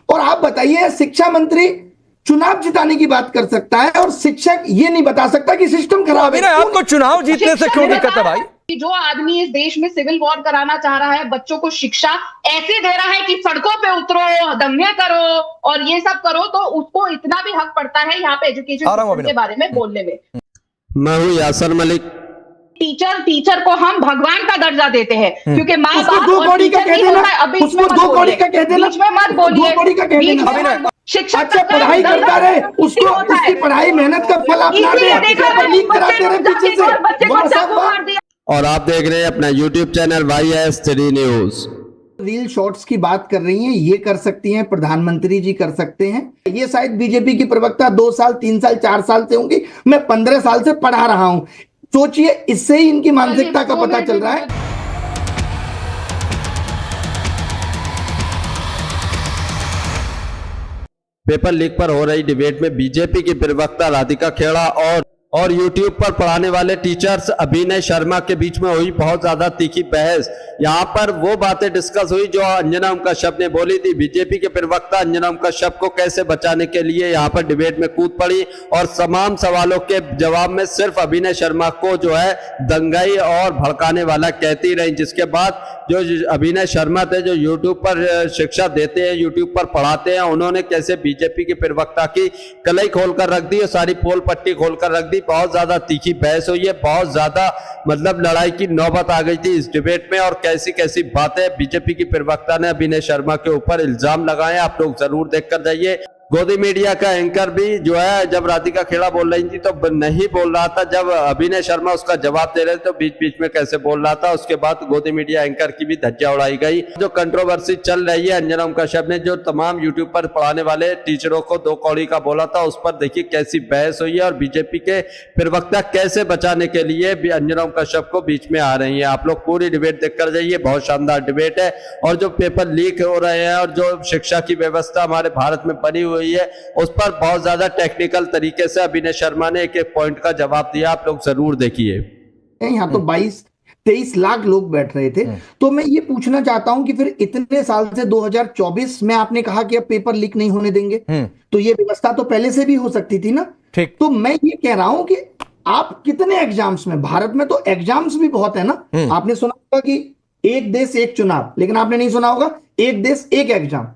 और आप बताइए, शिक्षा मंत्री चुनाव जिताने की बात कर सकता है और शिक्षक ये नहीं बता सकता कि सिस्टम खराब है। आपको चुनाव जीतने से क्यों दिक्कत है भाई? जो आदमी इस देश में सिविल वॉर कराना चाह रहा है, बच्चों को शिक्षा ऐसे दे रहा है कि सड़कों पे उतरो, दंगे करो और ये सब करो, तो उसको इतना भी हक पड़ता है यहाँ पे एजुकेशन सिस्टम के बारे में बोलने में। मैं हूँ यासर मलिक। टीचर को हम भगवान का दर्जा देते हैं क्योंकि माँ बाप और टीचर नहीं होता है। अभी इसमें दो कौड़ी का कह देना, बीच में मत बोलिए। शिक्षक अच्छा पढ़ाई करता रहे, उसको उसकी पढ़ाई मेहनत का फल अपना दे, लीक कराते रहे पीछे से। और आप देख रहे हैं अपना YouTube channel YS3 news. Reel shorts की बात कर रही हैं, ये कर सकती हैं, प्रधानमंत्री जी कर सकते हैं। ये शायद बीजेपी की प्रवक्ता 2 साल 3 साल 4 साल से होंगी, मैं 15 साल से पढ़ा रहा हूं। सोचिए, इससे ही इनकी मानसिकता का पता चल रहा है। पेपर लीक पर हो रही डिबेट में बीजेपी की प्रवक्ता राधिका खेड़ा और YouTube पर पढ़ाने वाले टीचर्स अभिनय शर्मा के बीच में हुई बहुत ज्यादा तीखी बहस। यहाँ पर वो बातें डिस्कस हुई जो अंजना ओम कश्यप ने बोली थी। बीजेपी के प्रवक्ता अंजना ओम कश्यप को कैसे बचाने के लिए यहाँ पर डिबेट में कूद पड़ी और तमाम सवालों के जवाब में सिर्फ अभिनय शर्मा को जो है दंगाई और भड़काने वाला कहती रही, जिसके बाद जो अभिनय शर्मा थे, जो YouTube पर शिक्षा देते हैं, YouTube पर पढ़ाते हैं, उन्होंने कैसे बीजेपी के प्रवक्ता की कलई खोलकर रख दी और सारी पोल पट्टी खोलकर रख दी। बहुत ज्यादा तीखी बहस हुई है, बहुत ज्यादा मतलब लड़ाई की नौबत आ गई थी इस डिबेट में। और कैसी कैसी बातें बीजेपी की प्रवक्ता ने अभिनय शर्मा के ऊपर इल्जाम लगाए, आप लोग जरूर देखकर जाइए। गोदी मीडिया का एंकर भी जो है जब राधिका खेड़ा बोल रही थी तो नहीं बोल रहा था, जब अभिनय शर्मा उसका जवाब दे रहे थे तो बीच बीच में कैसे बोल रहा था। उसके बाद गोदी मीडिया एंकर की भी धज्जियां उड़ाई गई। जो कंट्रोवर्सी चल रही है, अंजना ओम कश्यप ने जो तमाम यूट्यूब पर पढ़ाने वाले टीचरों को 2 कौड़ी का बोला था, उस पर देखिए कैसी बहस हुई है और बीजेपी के प्रवक्ता कैसे बचाने के लिए भी अंजना ओम कश्यप को बीच में आ रही है। आप लोग पूरी डिबेट देखकर जाइए, बहुत शानदार डिबेट है। और जो पेपर लीक हो रहे हैं और जो शिक्षा की व्यवस्था हमारे भारत में बनी हुई है, उस पर बहुत ज्यादा टेक्निकल तरीके से अभिनय शर्मा ने एक पॉइंट का जवाब दिया। आप लोग जरूर देखिए। यहाँ तो 22-23 लाख लोग बैठ रहे थे। तो मैं ये पूछना चाहता हूं कि फिर इतने साल से 2024 में आपने कहा कि अब पेपर लीक नहीं होने देंगे, तो ये व्यवस्था तो पहले से भी हो सकती थी ना। ठीक, तो मैं ये कह रहा हूं कि आप कितने एग्जाम्स में, भारत में तो एग्जाम्स भी बहुत है ना। आपने सुना होगा कि एक देश एक चुनाव, लेकिन आपने नहीं सुना होगा एक देश एक एग्जाम।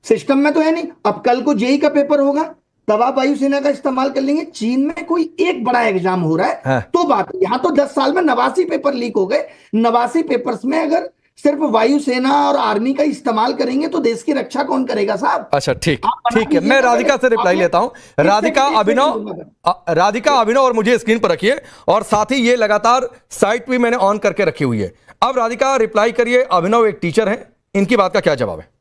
सिस्टम में तो है नहीं। अब कल को जेई का पेपर होगा, तब आप वायुसेना का इस्तेमाल कर लेंगे। चीन में कोई एक बड़ा एग्जाम हो रहा है तो बात, यहां तो 10 साल में 89 पेपर लीक हो गए। 89 पेपर्स में अगर सिर्फ वायुसेना और आर्मी का इस्तेमाल करेंगे तो देश की रक्षा कौन करेगा साहब? अच्छा ठीक है, मैं राधिका से रिप्लाई लेता हूं। राधिका अभिनव और मुझे स्क्रीन पर रखिए और साथ ही ये लगातार साइट भी मैंने ऑन करके रखी हुई है। अब राधिका रिप्लाई करिए। अभिनव एक टीचर है, इनकी बात का क्या जवाब है?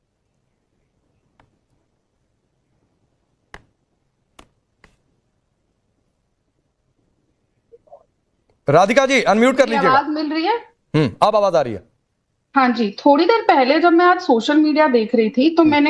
राधिका जी अनम्यूट कर लीजिए। आवाज मिल रही है? अब आवाज आ रही है। हाँ जी, थोड़ी देर पहले जब मैं आज सोशल मीडिया देख रही थी तो मैं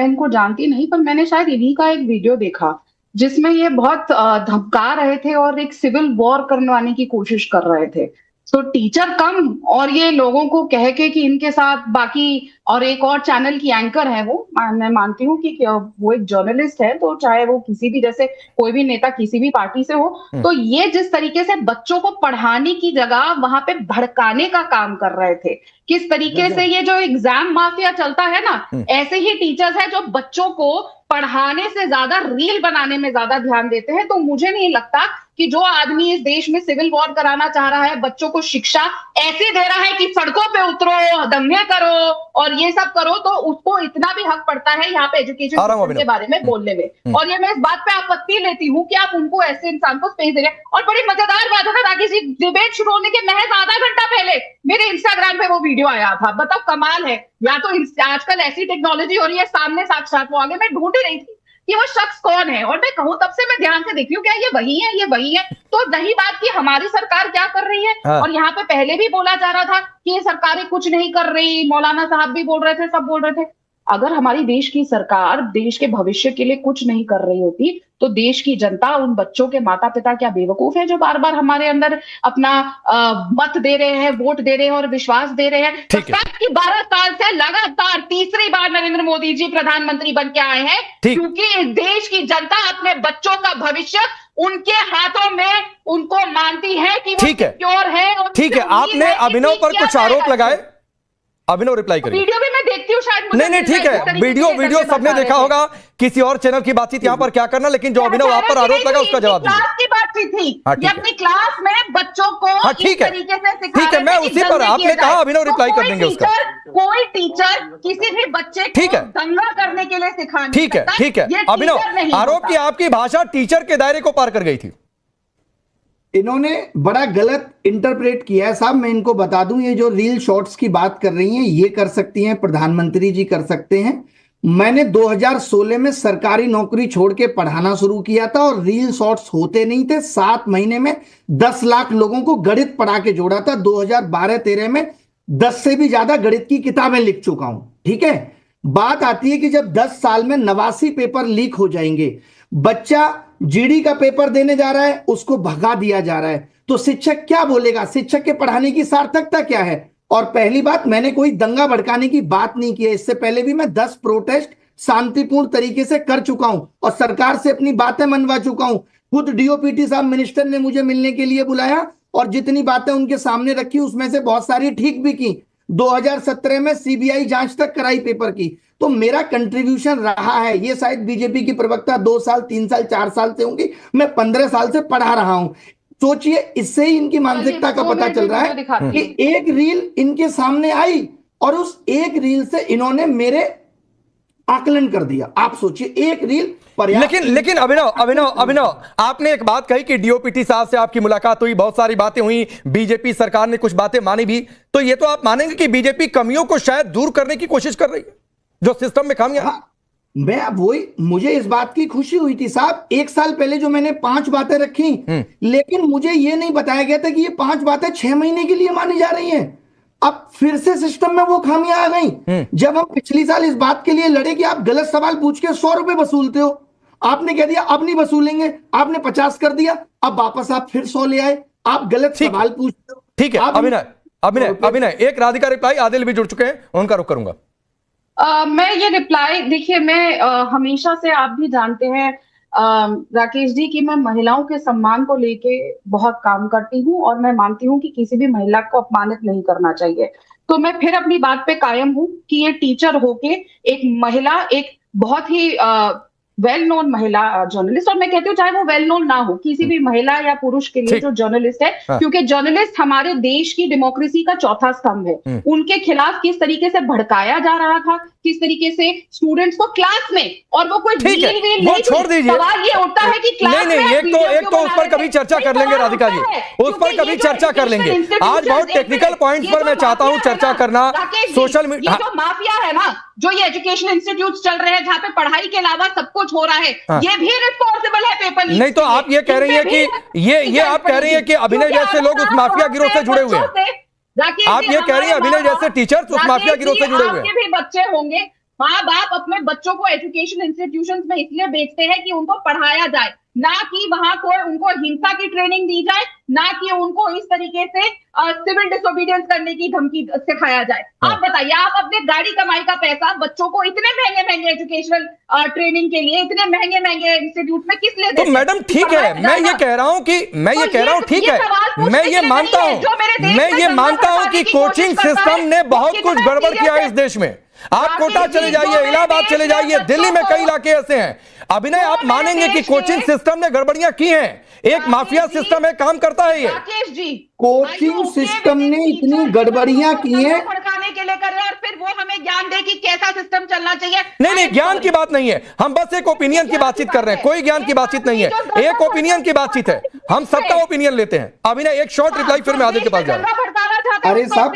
इनको जानती नहीं, पर मैंने शायद इन्हीं का एक वीडियो देखा जिसमें ये बहुत धमका रहे थे और एक सिविल वॉर करवाने की कोशिश कर रहे थे। तो टीचर कम और ये लोगों को कह के कि इनके साथ बाकी, और एक और चैनल की एंकर है, वो मैं मानती हूँ कि वो एक जर्नलिस्ट है, तो चाहे वो किसी भी, जैसे कोई भी नेता किसी भी पार्टी से हो, तो ये जिस तरीके से बच्चों को पढ़ाने की जगह वहां पे भड़काने का काम कर रहे थे, किस तरीके से ये जो एग्जाम माफिया चलता है ना, ऐसे ही टीचर्स है जो बच्चों को पढ़ाने से ज्यादा रील बनाने में ज्यादा ध्यान देते हैं। तो मुझे नहीं लगता कि जो आदमी इस देश में सिविल वॉर कराना चाह रहा है, बच्चों को शिक्षा ऐसे दे रहा है कि सड़कों पे उतरो, दंगे करो और ये सब करो, तो उसको इतना भी हक पड़ता है यहाँ पे एजुकेशन सिस्टम के बारे में बोलने में। और ये मैं इस बात पे आपत्ति लेती हूँ कि आप उनको ऐसे इंसान को स्पेस दे रहे हैं। और बड़ी मजेदार बात है ना, राकेश जी, डिबेट शुरू होने के महज आधा घंटा पहले मेरे इंस्टाग्राम पे वो वीडियो आया था। बताओ, कमाल है। या तो आजकल ऐसी टेक्नोलॉजी हो रही है, सामने साक्षात वो आगे। मैं ढूंढ ही रही थी कि वो शख्स कौन है, और मैं कहूं तब से मैं ध्यान से देख रही हूँ, क्या ये वही है, ये वही है। तो रही बात की हमारी सरकार क्या कर रही है, और यहाँ पे पहले भी बोला जा रहा था कि ये सरकारें कुछ नहीं कर रही, मौलाना साहब भी बोल रहे थे, सब बोल रहे थे। अगर हमारी देश की सरकार देश के भविष्य के लिए कुछ नहीं कर रही होती तो देश की जनता, उन बच्चों के माता पिता क्या बेवकूफ है जो बार बार हमारे अंदर अपना मत दे रहे हैं, वोट दे रहे हैं और विश्वास दे रहे हैं। ठीक है। कि 12 साल से लगातार तीसरी बार नरेंद्र मोदी जी प्रधानमंत्री बन के आए हैं, क्योंकि इस देश की जनता अपने बच्चों का भविष्य उनके हाथों में उनको मानती है कि वो सिक्योर है। ठीक है, आपने अभिनव पर कुछ आरोप लगाए, अभिनव रिप्लाई करिए। वीडियो भी मैं देखती हूँ शायद। नहीं ठीक है, वीडियो सबने देखा होगा, किसी और चैनल की बातचीत यहाँ पर क्या करना, लेकिन जो अभिनव आप पर आरोप लगा उसका जवाब दीजिए। क्लास की बातचीत थी, ये अपनी क्लास में बच्चों को ठीक है, ठीक है, मैं उसी पर, आपने कहा अभिनव रिप्लाई कर देंगे उसका। कोई टीचर किसी भी बच्चे को दंगा करने के लिए सिखाने, ठीक है अभिनव, आरोप की आपकी भाषा टीचर के दायरे को पार कर गई थी। इन्होंने बड़ा गलत इंटरप्रेट किया है साहब। मैं इनको बता दूं, ये जो रील शॉर्ट्स की बात कर रही हैं ये कर सकती हैं, प्रधानमंत्री जी कर सकते हैं। मैंने 2016 में सरकारी नौकरी छोड़ के पढ़ाना शुरू किया था और रील शॉर्ट्स होते नहीं थे। 7 महीने में 10 लाख लोगों को गणित पढ़ा के जोड़ा था। 2012-13 में 10 से भी ज्यादा गणित की किताबें लिख चुका हूं। ठीक है, बात आती है कि जब 10 साल में 89 पेपर लीक हो जाएंगे, बच्चा जीडी का पेपर देने जा रहा है, उसको भगा दिया जा रहा है, तो शिक्षक क्या बोलेगा? शिक्षक के पढ़ाने की सार्थकता क्या है? और पहली बात, मैंने कोई दंगा भड़काने की बात नहीं की है। इससे पहले भी मैं 10 प्रोटेस्ट शांतिपूर्ण तरीके से कर चुका हूं और सरकार से अपनी बातें मनवा चुका हूं। खुद डीओपीटी साहब मिनिस्टर ने मुझे मिलने के लिए बुलाया और जितनी बातें उनके सामने रखी उसमें से बहुत सारी ठीक भी की। 2017 में सीबीआई जांच तक कराई पेपर की। तो मेरा कंट्रीब्यूशन रहा है। ये शायद बीजेपी की प्रवक्ता 2 साल 3 साल 4 साल से होंगी, मैं 15 साल से पढ़ा रहा हूं। सोचिए, इससे ही इनकी मानसिकता का पता चल रहा है कि एक रील इनके सामने आई और उस एक रील से इन्होंने मेरे आकलन कर दिया। आप सोचिए, एक रील पर्याप्त। लेकिन अभिनव आपने एक बात कही कि डीओपीटी साहब से आपकी मुलाकात हुई, बहुत सारी बातें हुई, बीजेपी सरकार ने कुछ बातें मानी भी, तो ये तो आप मानेंगे कि बीजेपी कमियों को शायद दूर करने की कोशिश कर रही है जो सिस्टम में खामियां। मैं वही, मुझे इस बात की खुशी हुई थी साहब, 1 साल पहले जो मैंने 5 बातें रखी, लेकिन मुझे ये नहीं बताया गया था कि ये 5 बातें 6 महीने के लिए मानी जा रही हैं। अब फिर से सिस्टम में वो खामियां आ गई। जब हम पिछली साल इस बात के लिए लड़े कि आप गलत सवाल पूछ के 100 रुपए वसूलते हो, आपने कह दिया अब नहीं वसूलेंगे, आपने 50 कर दिया, अब वापस आप फिर 100 ले आए, आप गलत सवाल पूछते हो। ठीक है अभिनय, एक राधिका रिप्लाई, आदिल भी जुड़ चुके हैं, उनका रुख करूंगा। मैं ये रिप्लाई, देखिए मैं हमेशा से, आप भी जानते हैं राकेश जी, कि मैं महिलाओं के सम्मान को लेके बहुत काम करती हूँ और मैं मानती हूँ कि किसी भी महिला को अपमानित नहीं करना चाहिए। तो मैं फिर अपनी बात पे कायम हूँ कि ये टीचर होके एक महिला, एक बहुत ही वेल नोन महिला जर्नलिस्ट, और मैं कहती हूँ चाहे वो वेल नोन ना हो, किसी भी महिला या पुरुष के लिए जो जर्नलिस्ट है, क्योंकि जर्नलिस्ट हमारे देश की डेमोक्रेसी का चौथा स्तंभ है, उनके खिलाफ किस तरीके से भड़काया जा रहा था, किस तरीके से स्टूडेंट्स को क्लास में, और वो कोई वो छोड़ दीजिए, सवाल ये उठता है कि क्लास में एक तो उस पर कभी चर्चा कर लेंगे राधिका जी, उस पर कभी चर्चा कर लेंगे। आज बहुत टेक्निकल पॉइंट्स पर मैं चाहता हूँ चर्चा करना। सोशल मीडिया जो माफिया है ना, जो ये एजुकेशन इंस्टीट्यूट चल रहे हैं जहाँ पे पढ़ाई के अलावा सब कुछ हो रहा है, ये भी रिस्पॉन्सिबल है पेपर लीक। नहीं तो आप ये कह रही हैं कि ये आप कह रही हैं कि अभिनय जैसे लोग उस माफिया गिरोह से जुड़े हुए हैं। आप ये कह रही हैं अभिनय जैसे टीचर्स उस माफिया गिरोह से जुड़े हुए हैं। आपके भी बच्चे होंगे, माँ बाप अपने बच्चों को एजुकेशन इंस्टीट्यूशंस में इसलिए भेजते हैं कि उनको पढ़ाया जाए, ना कि वहां कोई उनको हिंसा की ट्रेनिंग दी जाए, ना कि उनको इस तरीके से सिविल डिसोबीडियंस करने की धमकी सिखाया जाए। आप बताइए, आप अपने गाड़ी कमाई का पैसा बच्चों को इतने महंगे महंगे एजुकेशनल ट्रेनिंग के लिए, इतने महंगे महंगे इंस्टीट्यूट में किस लिए देते हैं? तो मैडम ठीक है, मैं ये कह रहा हूँ ठीक है, मैं ये मानता हूँ कि कोचिंग सिस्टम ने बहुत कुछ गड़बड़ किया है इस देश में। आप कोटा चले जाइए, इलाहाबाद चले जाइए, दिल्ली में कई इलाके ऐसे हैं। अभिनय, आप मानेंगे कि कोचिंग सिस्टम ने गड़बड़ियां की हैं? एक माफिया सिस्टम है, काम करता है ये। राकेश जी, कोचिंग सिस्टम ने इतनी गड़बड़ियां की हैं, भड़काने के लिए कर रहे हैं और फिर वो हमें ज्ञान दे कि कैसा सिस्टम चलना चाहिए। नहीं, ज्ञान की बात नहीं है, हम बस एक ओपिनियन की बातचीत कर रहे हैं, कोई ज्ञान की बातचीत नहीं है, एक ओपिनियन की बातचीत है, हम सबका ओपिनियन लेते हैं। अभिनय, एक शॉर्ट रिप्लाई, फिर मैं आदिल के पास जाऊंगा। अरे साहब,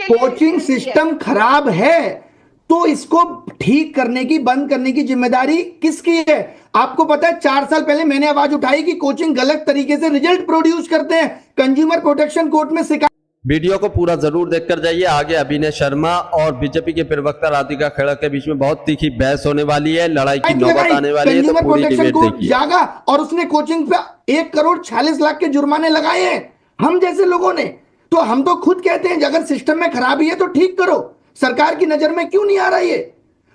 कोचिंग सिस्टम खराब है तो इसको ठीक करने की, बंद करने की जिम्मेदारी किसकी है? आपको पता है 4 साल पहले मैंने आवाज उठाई कि कोचिंग गलत तरीके से रिजल्ट प्रोड्यूस करते हैं, कंज्यूमर प्रोटेक्शन कोर्ट में शिकायत वीडियो को पूरा जरूर देखकर जाइए। आगे अभिनय शर्मा और बीजेपी के प्रवक्ता राधिका खेड़ा के बीच में बहुत तीखी बहस होने वाली है, लड़ाई की नौबत आने वाली है, तो पूरी डिबेट देखिए। जागा और उसने कोचिंग पे 1,46,00,000 के जुर्माने लगाए हैं हम जैसे लोगों ने। तो हम तो खुद कहते हैं अगर सिस्टम में खराबी है तो ठीक करो, सरकार की नजर में क्यों नहीं आ रहा ये?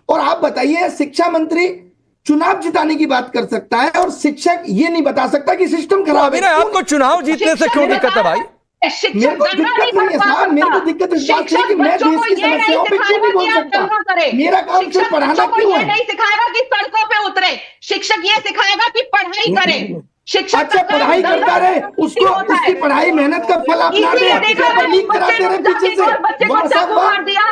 और आप बताइए, शिक्षा मंत्री चुनाव जिताने की बात कर सकता है और शिक्षक ये नहीं बता सकता कि सिस्टम खराब है। आपको चुनाव जीतने से क्यों दिक्कत है भाई? मेरे को दिक्कत नहीं है साहब, मेरे को दिक्कत इस बात से है कि मैं देश की समस्याओं पे क्यों नहीं बोल सकता। मेरा काम सिर्फ पढ़ाना क्यों है? नहीं सिखाएगा कि सड़कों पे उतरे, शिक्षक ये सिखाएगा कि पढ़ाई करे। शिक्षक अच्छा पढ़ाई करता रहे, उसको उसकी पढ़ाई मेहनत का फल अपना दे, लीक कराते रहे पीछे से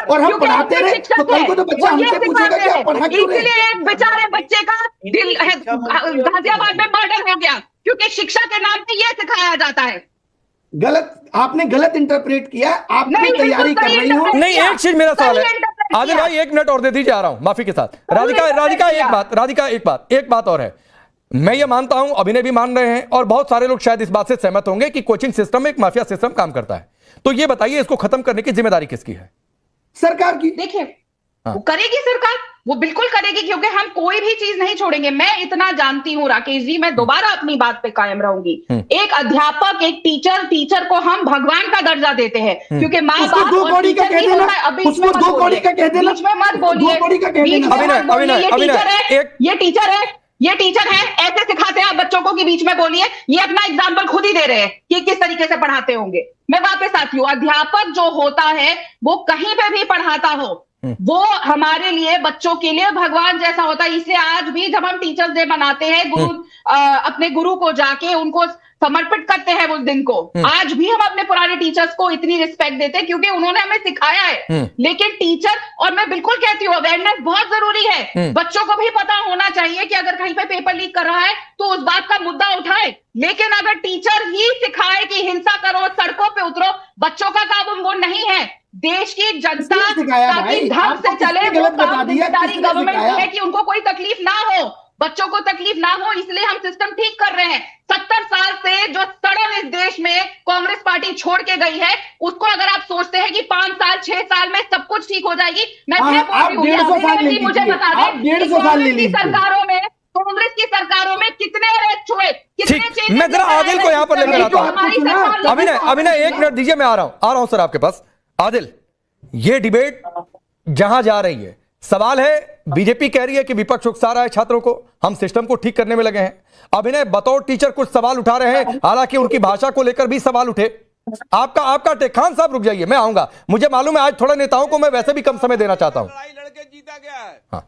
और हम पढ़ाते रहे तो कल को तो बच्चा हमसे पूछेगा कि आप पढ़ा क्यों रहे? इसलिए एक बेचारे बच्चे का दिल गाजियाबाद में मर्डर हो गया क्योंकि शिक्षा के नाम पे ये सिखाया जाता है। गलत, आपने गलत इंटरप्रेट किया। आप भी तैयारी कर रही हो। नहीं, एक चीज मेरा सवाल है आदिल भाई, 1 मिनट और दे दीजिए, आ रहा हूं माफी के साथ। राधिका एक बात और है, मैं ये मानता हूं, अभिनय भी मान रहे हैं और बहुत सारे लोग शायद इस बात से सहमत होंगे कि कोचिंग सिस्टम में एक माफिया सिस्टम काम करता है। तो ये बताइए, इसको खत्म करने की जिम्मेदारी किसकी है? सरकार की। देखिए वो करेगी सरकार, वो बिल्कुल करेगी क्योंकि हम कोई भी चीज नहीं छोड़ेंगे। मैं इतना जानती हूँ राकेश जी, मैं दोबारा अपनी बात पे कायम रहूंगी। एक अध्यापक, एक टीचर को हम भगवान का दर्जा देते हैं क्योंकि माँ बाप और टीचर ही होता है। अब बीच में मत बोलिए, ये टीचर है ऐसे सिखाते हैं आप बच्चों को कि बीच में बोलिए। ये अपना एग्जाम्पल खुद ही दे रहे हैं कि किस तरीके से पढ़ाते होंगे। मैं वापस आती हूँ, अध्यापक जो होता है वो कहीं पे भी पढ़ाता हो, वो हमारे लिए, बच्चों के लिए भगवान जैसा होता है। इसलिए आज भी जब हम टीचर्स डे मनाते हैं, अपने गुरु को जाके उनको समर्पित करते हैं उस दिन को, आज भी हम अपने पुराने टीचर्स को इतनी रिस्पेक्ट देते हैं क्योंकि उन्होंने हमें सिखाया है। लेकिन टीचर, और मैं बिल्कुल कहती हूँ अवेयरनेस बहुत जरूरी है, बच्चों को भी पता होना चाहिए कि अगर कहीं पे पेपर लीक कर रहा है तो उस बात का मुद्दा उठाए। लेकिन अगर टीचर ही सिखाए कि हिंसा करो, सड़कों पे उतरो, बच्चों का काम वो नहीं है। देश की जनता ताकि ढंग से चले, वो काम जिम्मेदारी गवर्नमेंट की है कि उनको कोई तकलीफ ना हो, बच्चों को तकलीफ ना हो, इसलिए हम सिस्टम ठीक कर रहे हैं। 70 साल से जो सड़न इस देश में कांग्रेस पार्टी छोड़ के गई है, उसको अगर आप सोचते हैं कि 5 साल 6 साल में सब कुछ ठीक हो जाएगी, मैं फिर बोल रही हूँ, मुझे बता दें कांग्रेस की सरकारों में कितने अरेस्ट हुए, कितने चेंजेस। मैं जरा आदिल को यहां पर लेकर आता हूं। अभिनय 1 मिनट दीजिए, मैं आ रहा हूं सर आपके पास। आदिल, ये डिबेट जहां जा रही है, सवाल है, बीजेपी कह रही है कि विपक्ष उकसा रहा है छात्रों को, हम सिस्टम को ठीक करने में लगे हैं। अभिनय बतौर टीचर कुछ सवाल उठा रहे हैं, हालांकि उनकी भाषा को लेकर भी सवाल उठे। आपका टेक, खान साहब रुक जाइए, मैं आऊंगा। मुझे मालूम है आज थोड़ा नेताओं को मैं वैसे भी कम समय देना चाहता हूं। लड़के जीता गया है। हाँ।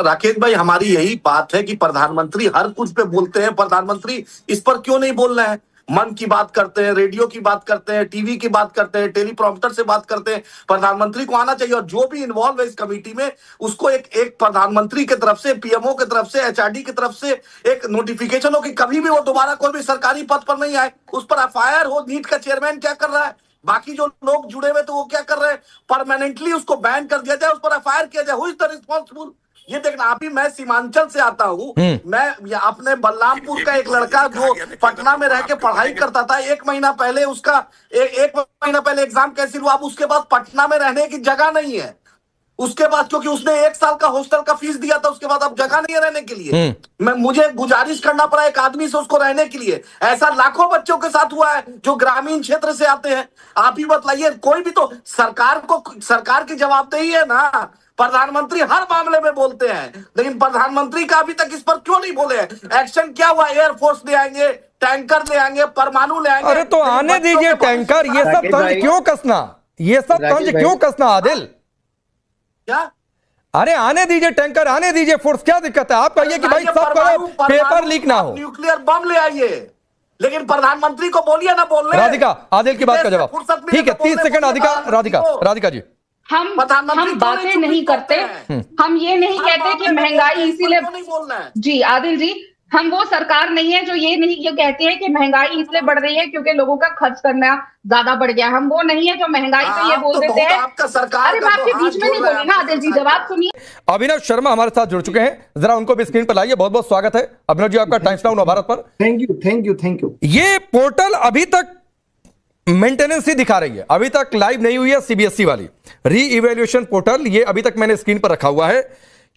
राकेश भाई, हमारी यही बात है कि प्रधानमंत्री हर कुछ पे बोलते हैं, प्रधानमंत्री इस पर क्यों नहीं बोल रहे हैं? मन की बात करते हैं, रेडियो की बात करते हैं, टीवी की बात करते हैं, टेलीप्रॉम्प्टर से बात करते हैं। प्रधानमंत्री को आना चाहिए और जो भी इन्वॉल्व है इस कमेटी में, उसको एक प्रधानमंत्री की तरफ से, पीएमओ की तरफ से, एचआरडी की तरफ से एक नोटिफिकेशन हो कि कभी भी वो दोबारा कोई भी सरकारी पद पर नहीं आए, उस पर एफआईआर हो। नीट का चेयरमैन क्या कर रहा है, बाकी जो लोग जुड़े हुए तो वो क्या कर रहे हैं, परमानेंटली उसको बैन कर दिया जाए, उस पर एफआईआर किया जाए। Who is the responsible? ये देखना, अभी मैं सीमांचल से आता हूँ, मैं अपने बलरामपुर का एक लड़का जो पटना में रह के पढ़ाई करता था, 1 महीना पहले उसका एक महीना पहले एग्जाम कैंसिल हुआ। अब उसके बाद पटना में रहने की जगह नहीं है उसके बाद, क्योंकि उसने 1 साल का हॉस्टल का फीस दिया था, उसके बाद अब जगह नहीं है रहने के लिए। मुझे गुजारिश करना पड़ा एक आदमी से उसको रहने के लिए। ऐसा लाखों बच्चों के साथ हुआ है जो ग्रामीण क्षेत्र से आते हैं। आप ही बताइए, कोई भी तो सरकार की जवाबदेही है ना। प्रधानमंत्री हर मामले में बोलते हैं, लेकिन प्रधानमंत्री का अभी तक इस पर क्यों नहीं बोले? एक्शन क्या हुआ? एयरफोर्स ले आएंगे, टैंकर ले आएंगे, परमाणु ले आएंगे। अरे तो आने दीजिए टैंकर, ये सब तंज क्यों कसना? ये सब तंज क्यों कसना आदिल? क्या? अरे आने दीजिए टैंकर, आने दीजिए फोर्स, क्या दिक्कत है? आप कहिए कि भाई सब करो, पेपर लीक ना हो, न्यूक्लियर बम ले आइए, लेकिन प्रधानमंत्री को बोलिए ना बोलने। राधिका, आदिल की बात का जवाब ठीक है, 30 सेकंड। राधिका जी, हम बातें नहीं करते, हम ये नहीं कहते कि महंगाई इसीलिए नहीं बोलना है। जी आदिल जी, हम वो सरकार नहीं है जो ये कहती है कि महंगाई इसलिए बढ़ रही है क्योंकि लोगों का खर्च करना ज्यादा बढ़ गया। हम वो नहीं है जो महंगाई पे ये बोल देते हैं। आपका सरकार, अरे मैं आपके बीच में नहीं बोली ना आदिल जी, जवाब सुनिए। अभिनव शर्मा हमारे साथ जुड़ चुके हैं, जरा उनको भी स्क्रीन पर लाइए। बहुत बहुत स्वागत है अभिनव जी आपका टाइम्स नाउ नवभारत पर। Thank you. ये पोर्टल अभी तक मेंटेनेंस ही दिखा रही है, अभी तक लाइव नहीं हुई है सीबीएसई वाली री इवैल्यूएशन पोर्टल, ये अभी तक मैंने स्क्रीन पर रखा हुआ है।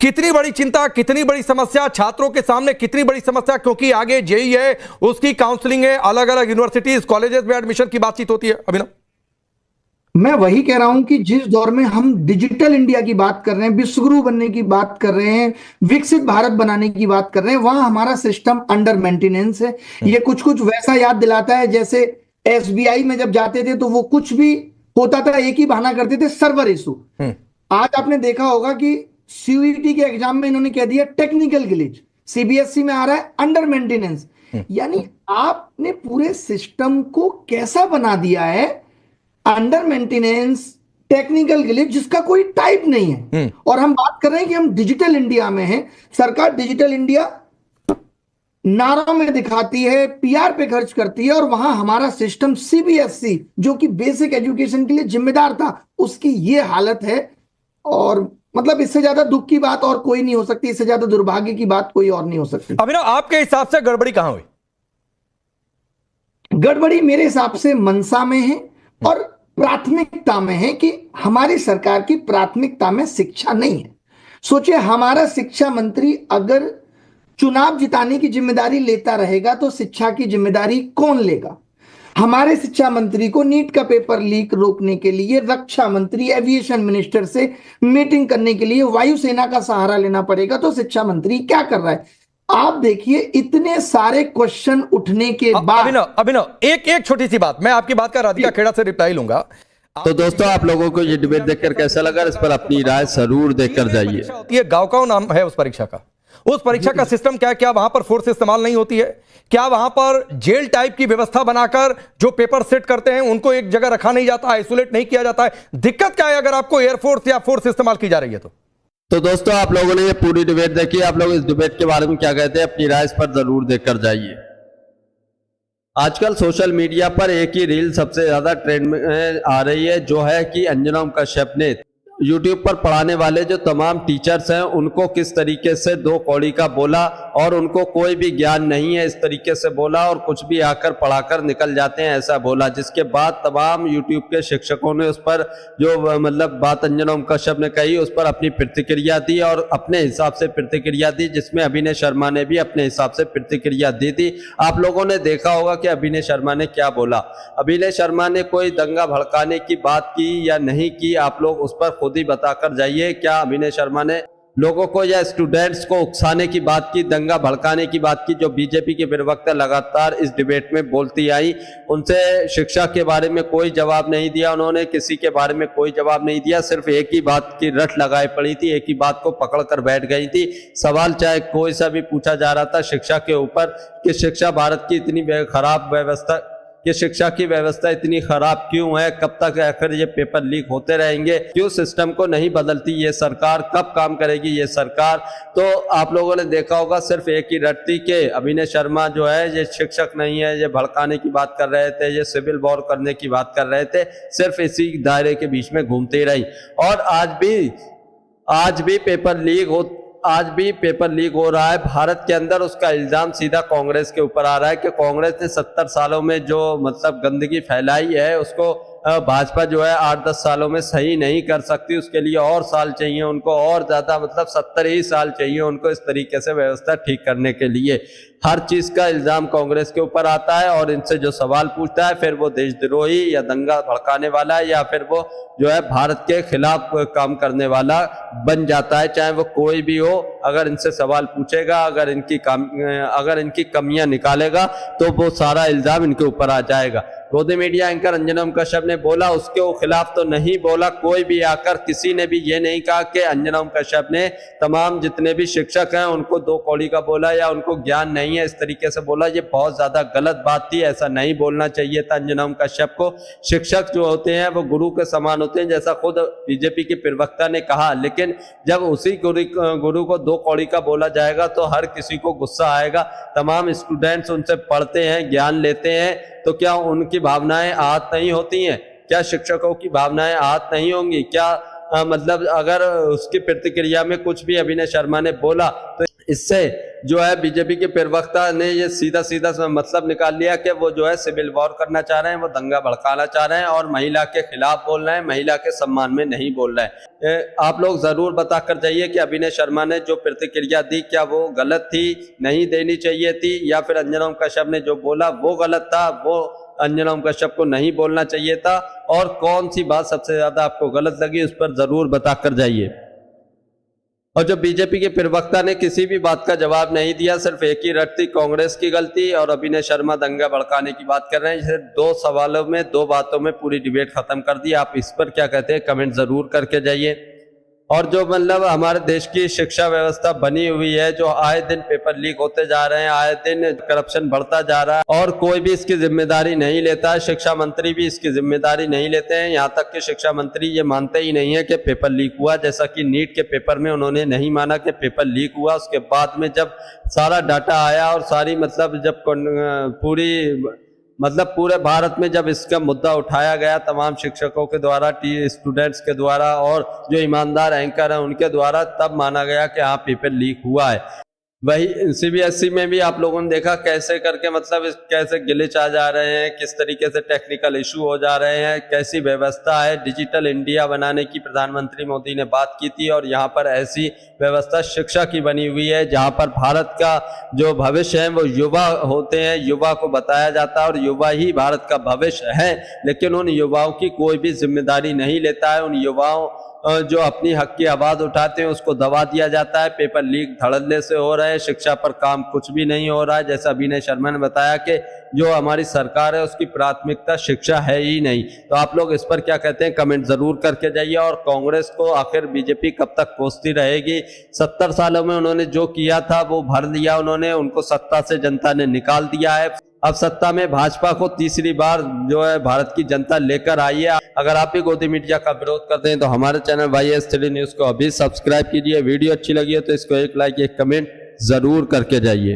कितनी बड़ी चिंता, कितनी बड़ी समस्या छात्रों के सामने, कितनी बड़ी समस्या, क्योंकि आगे जेईई है, उसकी काउंसलिंग है, अलग अलग यूनिवर्सिटीज कॉलेजेस में एडमिशन की बातचीत होती है। अभिनव, मैं वही कह रहा हूं कि जिस दौर में हम डिजिटल इंडिया की बात कर रहे हैं, विश्वगुरु बनने की बात कर रहे हैं, विकसित भारत बनाने की बात कर रहे हैं, वहां हमारा सिस्टम अंडर मेंटेनेंस है। ये कुछ कुछ वैसा याद दिलाता है जैसे एसबीआई में जब जाते थे तो वो कुछ भी होता था एक ही बहाना करते थे, सर्वर इशू। आज आपने देखा होगा कि सीयूईटी के एग्जाम में इन्होंने कह दिया टेक्निकल ग्लिच, सीबीएसई में आ रहा है अंडर मेंटेनेंस। यानी आपने पूरे सिस्टम को कैसा बना दिया है, अंडर मेंटेनेंस, टेक्निकल ग्लिच, जिसका कोई टाइप नहीं है। और हम बात कर रहे हैं कि हम डिजिटल इंडिया में हैं। सरकार डिजिटल इंडिया नारों में दिखाती है, पीआर पे खर्च करती है, और वहां हमारा सिस्टम सीबीएसई जो कि बेसिक एजुकेशन के लिए जिम्मेदार था, उसकी ये हालत है। और मतलब इससे ज्यादा दुख की बात और कोई नहीं हो सकती, इससे ज्यादा दुर्भाग्य की बात कोई और नहीं हो सकती। अभिनव, आपके हिसाब से गड़बड़ी कहां हुई? गड़बड़ी मेरे हिसाब से मंशा में है और प्राथमिकता में है कि हमारी सरकार की प्राथमिकता में शिक्षा नहीं है। सोचिए, हमारा शिक्षा मंत्री अगर चुनाव जिताने की जिम्मेदारी लेता रहेगा तो शिक्षा की जिम्मेदारी कौन लेगा? हमारे शिक्षा मंत्री को नीट का पेपर लीक रोकने के लिए रक्षा मंत्री, एविएशन मिनिस्टर से मीटिंग करने के लिए वायुसेना का सहारा लेना पड़ेगा। तो शिक्षा मंत्री क्या कर रहा है? आप देखिए, इतने सारे क्वेश्चन उठने के बाद। अभिनव, एक छोटी सी बात, मैं आपकी बात का राधिका खेड़ा से रिप्लाई लूंगा। तो दोस्तों, आप लोगों को ये डिबेट देखकर कैसा लगा, इस पर अपनी राय जरूर देकर जाइए। ये गांव नाम है उस परीक्षा का, उस परीक्षा का सिस्टम क्या, क्या वहां पर फोर्स इस्तेमाल नहीं होती है? क्या वहां पर जेल टाइप की व्यवस्था बनाकर जो पेपर सेट करते हैं उनको एक जगह रखा नहीं जाता, आइसोलेट नहीं किया जाता है? दिक्कत क्या है अगर आपको एयरफोर्स या फोर्स इस्तेमाल की जा रही है तो दोस्तों, आप लोगों ने ये पूरी डिबेट देखी, आप लोग इस डिबेट के बारे में क्या कहते हैं, अपनी राय इस पर जरूर देकर जाइए। आजकल सोशल मीडिया पर एक ही रील सबसे ज्यादा ट्रेंड में आ रही है, जो है कि अंजना ओम कश्यप ने YouTube पर पढ़ाने वाले जो तमाम टीचर्स हैं उनको किस तरीके से दो कौड़ी का बोला, और उनको कोई भी ज्ञान नहीं है इस तरीके से बोला, और कुछ भी आकर पढ़ाकर निकल जाते हैं ऐसा बोला। जिसके बाद तमाम YouTube के शिक्षकों ने उस पर जो मतलब बात अंजना ओम कश्यप ने कही उस पर अपनी प्रतिक्रिया दी, और अपने हिसाब से प्रतिक्रिया दी, जिसमें अभिनय शर्मा ने भी अपने हिसाब से प्रतिक्रिया दी थी। आप लोगों ने देखा होगा कि अभिनय शर्मा ने क्या बोला। अभिनय शर्मा ने कोई दंगा भड़काने की बात की या नहीं की, आप लोग उस पर ही बताकर जाइए। क्या अभिनय शर्मा ने लोगों को या स्टूडेंट्स को उकसाने की बात की, दंगा भड़काने की बात की, जो बीजेपी के प्रवक्ता लगातार इस डिबेट में बोलती आई? उनसे शिक्षा के बारे में कोई जवाब नहीं दिया, उन्होंने किसी के बारे में कोई जवाब नहीं दिया, सिर्फ एक ही बात की रट लगाए पड़ी थी, एक ही बात को पकड़ कर बैठ गई थी। सवाल चाहे कोई सा भी पूछा जा रहा था शिक्षा के ऊपर कि शिक्षा भारत की इतनी खराब व्यवस्था, कि शिक्षा की व्यवस्था इतनी खराब क्यों है, कब तक आखिर ये पेपर लीक होते रहेंगे, क्यों सिस्टम को नहीं बदलती ये सरकार, कब काम करेगी ये सरकार? तो आप लोगों ने देखा होगा सिर्फ एक ही रटती के अभिनय शर्मा जो है ये शिक्षक नहीं है, ये भड़काने की बात कर रहे थे, ये सिविल वॉर करने की बात कर रहे थे, सिर्फ इसी दायरे के बीच में घूमती रही। और आज भी पेपर लीक हो रहा है भारत के अंदर। उसका इल्जाम सीधा कांग्रेस के ऊपर आ रहा है कि कांग्रेस ने 70 सालों में जो मतलब गंदगी फैलाई है उसको भाजपा जो है 8-10 सालों में सही नहीं कर सकती, उसके लिए और साल चाहिए उनको, और ज्यादा मतलब 70 ही साल चाहिए उनको इस तरीके से व्यवस्था ठीक करने के लिए। हर चीज का इल्जाम कांग्रेस के ऊपर आता है, और इनसे जो सवाल पूछता है फिर वो देशद्रोही या दंगा भड़काने वाला या फिर वो जो है भारत के खिलाफ काम करने वाला बन जाता है, चाहे वो कोई भी हो। अगर इनसे सवाल पूछेगा, अगर इनकी कमियां निकालेगा तो वो सारा इल्जाम इनके ऊपर आ जाएगा। गोदी मीडिया एंकर अंजना ओम कश्यप ने बोला, उसके खिलाफ तो नहीं बोला कोई भी आकर, किसी ने भी ये नहीं कहा कि अंजना ओम कश्यप ने तमाम जितने भी शिक्षक हैं उनको दो कौड़ी का बोला या उनको ज्ञान नहीं है इस तरीके से बोला। ये बहुत ज्यादा गलत बात थी, ऐसा नहीं बोलना चाहिए था अंजना ओम कश्यप को। शिक्षक जो होते हैं वो गुरु के समान होते हैं, जैसा खुद बीजेपी के प्रवक्ता ने कहा, लेकिन जब उसी गुरु को दो कौड़ी का बोला जाएगा तो हर किसी को गुस्सा आएगा। तमाम स्टूडेंट्स उनसे पढ़ते हैं, ज्ञान लेते हैं, तो क्या उनकी भावनाएं आहत नहीं होती हैं? क्या शिक्षकों की भावनाएं आहत नहीं होंगी? क्या मतलब अगर उसकी प्रतिक्रिया में कुछ भी अभिनय शर्मा ने बोला तो इससे जो है बीजेपी के प्रवक्ता ने ये सीधा सीधा मतलब निकाल लिया कि वो जो है सिविल वॉर करना चाह रहे हैं, वो दंगा भड़काना चाह रहे हैं और महिला के खिलाफ बोल रहे हैं, महिला के सम्मान में नहीं बोल रहे हैं। आप लोग जरूर बता कर जाइए कि अभिनय शर्मा ने जो प्रतिक्रिया दी क्या वो गलत थी, नहीं देनी चाहिए थी, या फिर अंजना ओम कश्यप ने जो बोला वो गलत था, वो अंजना ओम कश्यप को नहीं बोलना चाहिए था, और कौन सी बात सबसे ज्यादा आपको गलत लगी उस पर जरूर बता कर जाइए। और जो बीजेपी के प्रवक्ता ने किसी भी बात का जवाब नहीं दिया, सिर्फ एक ही रट थी, कांग्रेस की गलती और अभिनय शर्मा दंगा भड़काने की बात कर रहे हैं। सिर्फ 2 सवालों में 2 बातों में पूरी डिबेट खत्म कर दी। आप इस पर क्या कहते हैं कमेंट जरूर करके जाइए। और जो मतलब हमारे देश की शिक्षा व्यवस्था बनी हुई है, जो आए दिन पेपर लीक होते जा रहे हैं, आए दिन करप्शन बढ़ता जा रहा है और कोई भी इसकी जिम्मेदारी नहीं लेता है, शिक्षा मंत्री भी इसकी जिम्मेदारी नहीं लेते हैं। यहाँ तक कि शिक्षा मंत्री ये मानते ही नहीं है कि पेपर लीक हुआ, जैसा कि नीट के पेपर में उन्होंने नहीं माना कि पेपर लीक हुआ। उसके बाद में जब सारा डाटा आया और सारी मतलब जब पूरे भारत में जब इसका मुद्दा उठाया गया तमाम शिक्षकों के द्वारा, स्टूडेंट्स के द्वारा और जो ईमानदार एंकर हैं उनके द्वारा, तब माना गया कि हाँ पेपर लीक हुआ है। वही सीबीएसई में भी आप लोगों ने देखा कैसे करके मतलब कैसे ग्लिच आ जा रहे हैं, किस तरीके से टेक्निकल इशू हो जा रहे हैं, कैसी व्यवस्था है। डिजिटल इंडिया बनाने की प्रधानमंत्री मोदी ने बात की थी और यहाँ पर ऐसी व्यवस्था शिक्षा की बनी हुई है जहाँ पर भारत का जो भविष्य है वो युवा होते हैं, युवा को बताया जाता है और युवा ही भारत का भविष्य है। लेकिन उन युवाओं की कोई भी जिम्मेदारी नहीं लेता है। उन युवाओं जो अपनी हक की आवाज उठाते हैं उसको दबा दिया जाता है। पेपर लीक धड़ल्ले से हो रहे हैं, शिक्षा पर काम कुछ भी नहीं हो रहा है। जैसा अभिनय शर्मा ने बताया कि जो हमारी सरकार है उसकी प्राथमिकता शिक्षा है ही नहीं। तो आप लोग इस पर क्या कहते हैं कमेंट जरूर करके जाइए। और कांग्रेस को आखिर बीजेपी कब तक कोसती रहेगी? 70 सालों में उन्होंने जो किया था वो भर लिया उन्होंने, उनको सत्ता से जनता ने निकाल दिया है। अब सत्ता में भाजपा को तीसरी बार जो है भारत की जनता लेकर आई है। अगर आप भी गोदी मीडिया का विरोध करते हैं तो हमारे चैनल YS3 न्यूज को अभी सब्सक्राइब कीजिए। वीडियो अच्छी लगी है तो इसको एक लाइक एक कमेंट जरूर करके जाइए।